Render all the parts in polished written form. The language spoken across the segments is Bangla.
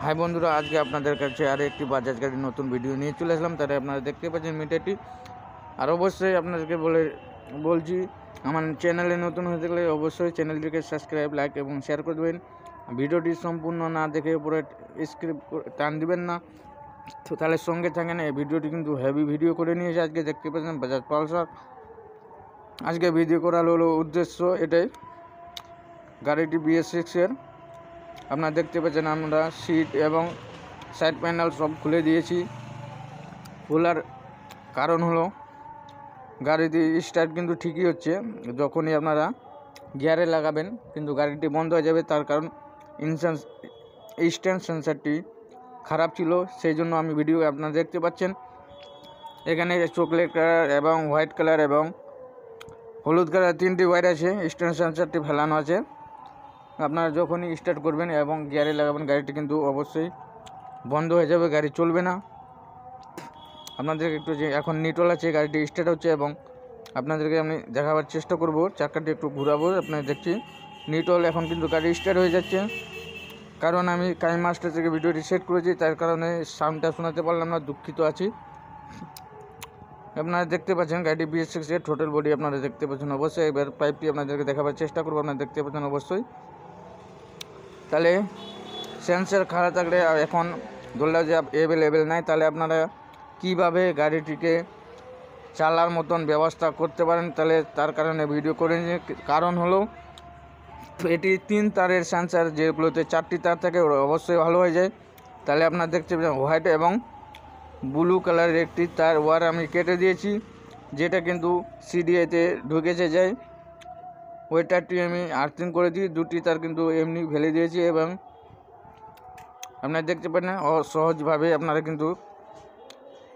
হাই বন্ধুরা, আজকে আপনাদের কাছে আরও একটি বাজাজ গাড়ির নতুন ভিডিও নিয়ে চলে আসলাম। তাই আপনারা দেখতে পাচ্ছেন মিটারটি। আর অবশ্যই আপনাদেরকে বলছি, আমার চ্যানেলে নতুন হয়ে থাকলে অবশ্যই চ্যানেলটিকে সাবস্ক্রাইব, লাইক এবং শেয়ার করে দেবেন। ভিডিওটি সম্পূর্ণ না দেখে উপরে স্ক্রিপ টান দিবেন না, তো তাহলে সঙ্গে থাকেন। এই ভিডিওটি কিন্তু হেভি ভিডিও করে নিয়েছে। আজকে দেখতে পাচ্ছেন বাজাজ পালসার। আজকে ভিডিও করার হলো উদ্দেশ্য এটাই, গাড়িটি BS6-এর। আপনারা দেখতে পাচ্ছেন আমরা সিট এবং সাইড প্যানেল সব খুলে দিয়েছি। খোলার কারণ হলো গাড়িটি স্টার্ট কিন্তু ঠিকই হচ্ছে, যখনই আপনারা গিয়ারে লাগাবেন কিন্তু গাড়িটি বন্ধ হয়ে যাবে। তার কারণ স্ট্যান্ড সেন্সারটি খারাপ ছিল, সেই জন্য আমি ভিডিও আপনারা দেখতে পাচ্ছেন। এখানে চকলেট কালার এবং হোয়াইট কালার এবং হলুদ কালার তিনটি ওয়্যার আছে। স্ট্যান্ড সেন্সারটি ফেলানো আছে। আপনারা যখনই স্টার্ট করবেন এবং গিয়ারে লাগাবেন গাড়িটি কিন্তু অবশ্যই বন্ধ হয়ে যাবে, গাড়ি চলবে না। আপনাদেরকে একটু যে এখন নিটল আছে, গাড়িটি স্টার্ট হচ্ছে এবং আপনাদেরকে আমি দেখাবার চেষ্টা করব। চাকাটি একটু ঘুরাবো, আপনারা দেখছি নিটল এখন কিন্তু গাড়ি স্টার্ট হয়ে যাচ্ছে। কারণ আমি কাইম মাস্টার থেকে ভিডিওটি সেট করেছি, তার কারণে সাউন্ডটা শোনাতে পারলাম না, দুঃখিত আছি। আপনারা দেখতে পাচ্ছেন গাড়িটি BS6-এর টোটাল বডি আপনারা দেখতে পাচ্ছেন। অবশ্যই এবার পাইপটি আপনাদেরকে দেখাবার চেষ্টা করবো। আপনারা দেখতে পাচ্ছেন অবশ্যই। তাহলে সেন্সার খারাপ থাকলে এখন ধরলাম যে অ্যাভেলেবেল নাই, তাহলে আপনারা কিভাবে গাড়িটিকে চালার মতন ব্যবস্থা করতে পারেন, তাহলে তার কারণে ভিডিও করে নিয়ে। কারণ হলো এটি 3 তারের সেন্সার, যেগুলোতে 4টি তার থাকে অবশ্যই ভালো হয়ে যায়। তাহলে আপনারা দেখতে পাচ্ছেন হোয়াইট এবং ব্লু কালারের একটি তার ওয়্যার আমি কেটে দিয়েছি, যেটা কিন্তু CDI-তে ঢুকেছে যায়। ওই তারটি আমি আর্থিং করে দিই, 2টি তার কিন্তু এমনি ফেলে দিয়েছি। এবং আপনারা দেখতে পারেন সহজভাবে আপনারা কিন্তু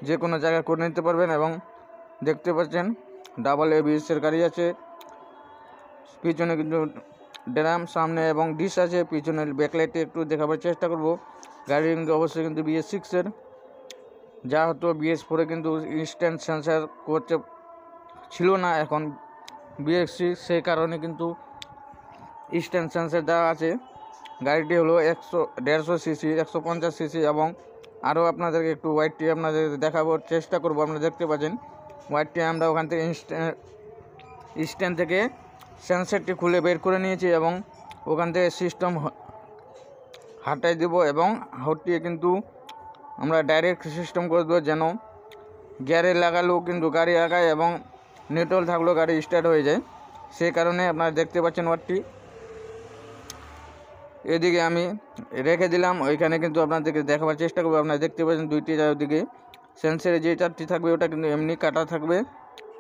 যে কোনো জায়গায় করে নিতে পারবেন। এবং দেখতে পাচ্ছেন ডাবল ABS-এর গাড়ি আছে, পিছনে কিন্তু ড্রাম, সামনে এবং ডিশ আছে। পিছনের ব্যাকলাইটে একটু দেখাবার চেষ্টা করব। গাড়ি কিন্তু অবশ্যই কিন্তু BS6-এর, যা হতো BS4-এ কিন্তু ইনস্ট্যান্ট সেন্সার করতে ছিল না, এখন BS6 সেই কারণে কিন্তু ইনস্ট্যান্ট সেন্সার দেওয়া আছে। গাড়িটি হলো 150 সিসি, 150 সিসি। এবং আরও আপনাদেরকে একটু ওয়াইডটি আপনাদের দেখাবার চেষ্টা করব। আপনারা দেখতে পাচ্ছেন ওয়াইডটি আমরা ওখান থেকে স্ট্যান্ড থেকে সেন্সারটি খুলে বের করে নিয়েছি এবং ওখান থেকে সিস্টেম হাঁটাই দেব এবং হটিয়ে কিন্তু আমরা ডাইরেক্ট সিস্টেম করে দেবো, যেন গিয়ারে লাগালেও কিন্তু গাড়ি আগায় এবং নিউট্রাল থাকলেও গাড়ি স্টার্ট হয়ে যায়। সেই কারণে আপনারা দেখতে পাচ্ছেন ওয়ার্ডটি এদিকে আমি রেখে দিলাম, ওইখানে কিন্তু আপনাদেরকে দেখাবার চেষ্টা করবো। আপনারা দেখতে পাচ্ছেন 2টি চারদিকে সেন্সারে যে তারটি থাকবে ওটা কিন্তু এমনি কাটা থাকবে।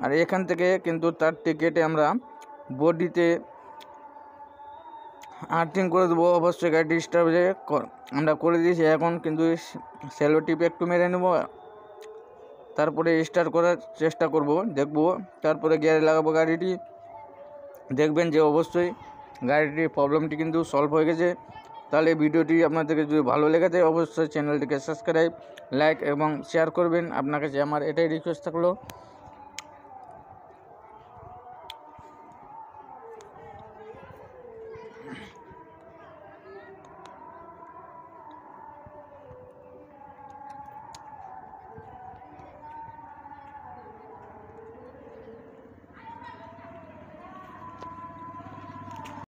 আর এখান থেকে কিন্তু তারটি কেটে আমরা বডিতে আর্থিং করে দেবো। অবশ্যই গাড়িটি স্টার্ট আমরা করে দিয়েছি। এখন কিন্তু সেলো টিপে একটু মেরে নেব, তারপরে স্টার্ট করার চেষ্টা করব, দেখব। তারপরে গিয়ারে লাগাবো গাড়িটি। দেখবেন যে অবশ্যই গাড়িটির প্রবলেমটি কিন্তু সলভ হয়ে গেছে। তাহলে ভিডিওটি আপনাদেরকে যদি ভালো লেগে থাকে অবশ্যই চ্যানেলটিকে সাবস্ক্রাইব, লাইক এবং শেয়ার করবেন। আপনার কাছে আমার এটাই রিকোয়েস্ট থাকলো।